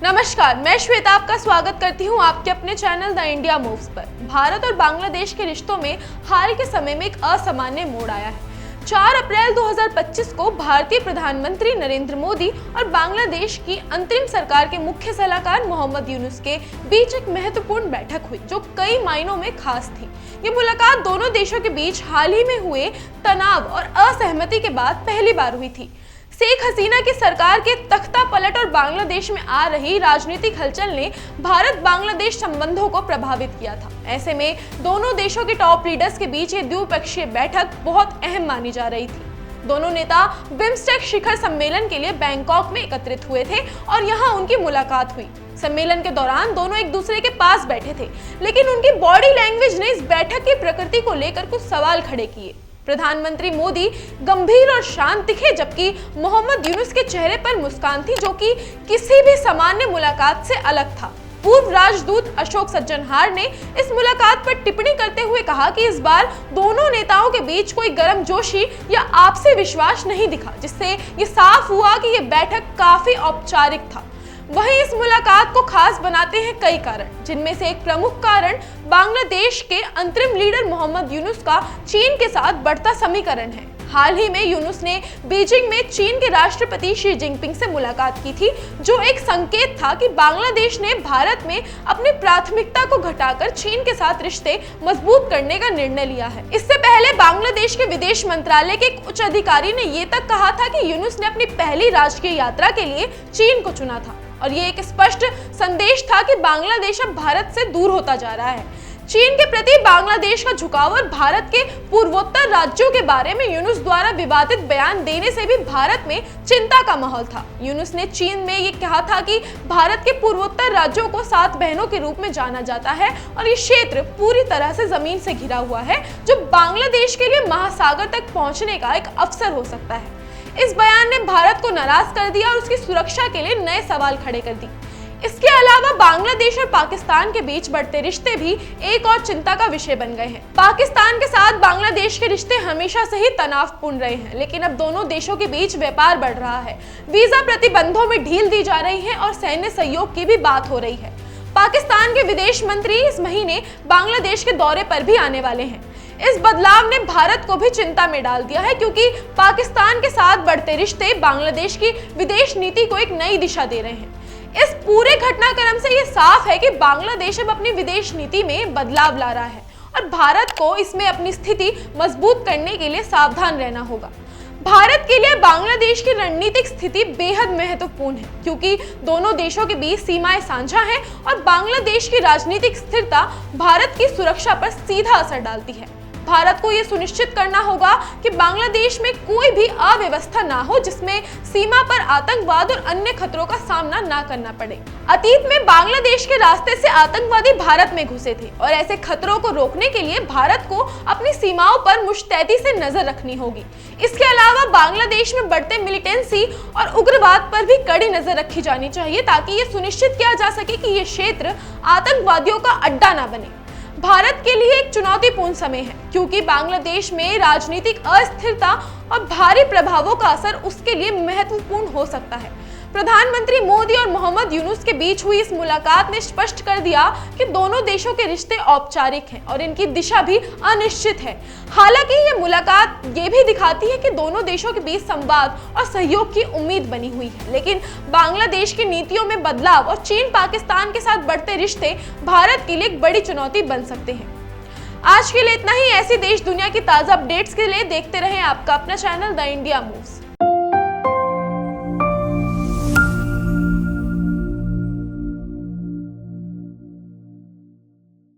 नमस्कार, मैं श्वेता आपका स्वागत करती हूं आपके अपने चैनल द इंडिया मूव्स पर। भारत और बांग्लादेश के रिश्तों में हाल के समय में एक असामान्य मोड़ आया है। 4 अप्रैल 2025 को भारतीय प्रधानमंत्री नरेंद्र मोदी और बांग्लादेश की अंतरिम सरकार के मुख्य सलाहकार मोहम्मद यूनुस के बीच एक महत्वपूर्ण बैठक हुई जो कई मायनों में खास थी। ये मुलाकात दोनों देशों के बीच हाल ही में हुए तनाव और असहमति के बाद पहली बार हुई थी। शेख हसीना की सरकार के तख्ता पलट और बांग्लादेश में आ रही राजनीतिक हलचल ने भारत बांग्लादेश संबंधों को प्रभावित किया था। ऐसे में दोनों देशों के टॉप लीडर्स के बीच ये द्विपक्षीय बैठक बहुत अहम मानी जा रही थी। दोनों नेता बिम्स्टेक शिखर सम्मेलन के लिए बैंकॉक में एकत्रित हुए थे और यहाँ उनकी मुलाकात हुई। सम्मेलन के दौरान दोनों एक दूसरे के पास बैठे थे, लेकिन उनकी बॉडी लैंग्वेज ने इस बैठक की प्रकृति को लेकर कुछ सवाल खड़े किए। प्रधानमंत्री मोदी गंभीर और शांत दिखे, जबकि मोहम्मद यूनुस के चेहरे पर मुस्कान थी जो कि किसी भी सामान्य मुलाकात से अलग था। पूर्व राजदूत अशोक सज्जनहार ने इस मुलाकात पर टिप्पणी करते हुए कहा कि इस बार दोनों नेताओं के बीच कोई गर्मजोशी या आपसी विश्वास नहीं दिखा, जिससे ये साफ हुआ कि ये बैठक काफी औपचारिक था। वहीं इस मुलाकात को खास बनाते हैं कई कारण, जिनमें से एक प्रमुख कारण बांग्लादेश के अंतरिम लीडर मोहम्मद यूनुस का चीन के साथ बढ़ता समीकरण है। हाल ही में यूनुस ने बीजिंग में चीन के राष्ट्रपति शी जिनपिंग से मुलाकात की थी, जो एक संकेत था कि बांग्लादेश ने भारत में अपनी प्राथमिकता को घटाकर चीन के साथ रिश्ते मजबूत करने का निर्णय लिया है। इससे पहले बांग्लादेश के विदेश मंत्रालय के एक उच्च अधिकारी ने ये तक कहा था कि यूनुस ने अपनी पहली राजकीय यात्रा के लिए चीन को चुना था और ये एक स्पष्ट संदेश था कि बांग्लादेश अब भारत से दूर होता जा रहा है। चीन के प्रति बांग्लादेश का झुकाव और भारत के पूर्वोत्तर राज्यों के बारे में यूनुस द्वारा विवादित बयान देने से भी भारत में चिंता का माहौल था। यूनुस ने चीन में ये कहा था कि भारत के पूर्वोत्तर राज्यों को 7 बहनों के रूप में जाना जाता है और ये क्षेत्र पूरी तरह से जमीन से घिरा हुआ है, जो बांग्लादेश के लिए महासागर तक पहुंचने का एक अवसर हो सकता है। इस बयान ने भारत को नाराज कर दिया और उसकी सुरक्षा के लिए नए सवाल खड़े कर दिए। इसके अलावा बांग्लादेश और पाकिस्तान के बीच बढ़ते रिश्ते भी एक और चिंता का विषय बन गए हैं। पाकिस्तान के साथ बांग्लादेश के रिश्ते हमेशा से ही तनावपूर्ण रहे हैं, लेकिन अब दोनों देशों के बीच व्यापार बढ़ रहा है, वीजा प्रतिबंधों में ढील दी जा रही है और सैन्य सहयोग की भी बात हो रही है। पाकिस्तान के विदेश मंत्री इस महीने बांग्लादेश के दौरे पर भी आने वाले हैं। इस बदलाव ने भारत को भी चिंता में डाल दिया है, क्योंकि पाकिस्तान के साथ बढ़ते रिश्ते बांग्लादेश की विदेश नीति को एक नई दिशा दे रहे हैं। इस पूरे घटनाक्रम से ये साफ है कि बांग्लादेश अब अपनी विदेश नीति में बदलाव ला रहा है और भारत को इसमें अपनी स्थिति मजबूत करने के लिए सावधान रहना होगा। भारत के लिए बांग्लादेश की रणनीतिक स्थिति बेहद महत्वपूर्ण है, क्योंकि दोनों देशों के बीच सीमाएं साझा हैं और बांग्लादेश की राजनीतिक स्थिरता भारत की सुरक्षा पर सीधा असर डालती है। भारत को यह सुनिश्चित करना होगा कि बांग्लादेश में कोई भी अव्यवस्था ना हो, जिसमें सीमा पर आतंकवाद और अन्य खतरों का सामना ना करना पड़े। अतीत में बांग्लादेश के रास्ते से आतंकवादी भारत में घुसे थे और ऐसे खतरों को रोकने के लिए भारत को अपनी सीमाओं पर मुस्तैदी से नजर रखनी होगी। इसके अलावा बांग्लादेश में बढ़ते मिलिटेंसी और उग्रवाद पर भी कड़ी नजर रखी जानी चाहिए, ताकि ये सुनिश्चित किया जा सके कि ये क्षेत्र आतंकवादियों का अड्डा ना बने। भारत के लिए एक चुनौतीपूर्ण समय है, क्योंकि बांग्लादेश में राजनीतिक अस्थिरता और भारी प्रभावों का असर उसके लिए महत्वपूर्ण हो सकता है। प्रधानमंत्री मोदी और मोहम्मद यूनुस के बीच हुई इस मुलाकात ने स्पष्ट कर दिया कि दोनों देशों के रिश्ते औपचारिक हैं और इनकी दिशा भी अनिश्चित है। हालांकि ये मुलाकात ये भी दिखाती है कि दोनों देशों के बीच संवाद और सहयोग की उम्मीद बनी हुई है, लेकिन बांग्लादेश की नीतियों में बदलाव और चीन पाकिस्तान के साथ बढ़ते रिश्ते भारत के लिए एक बड़ी चुनौती बन सकते हैं। आज के लिए इतना ही। ऐसी देश दुनिया की ताजा अपडेट्स के लिए देखते रहें आपका अपना चैनल द इंडिया मूव्स।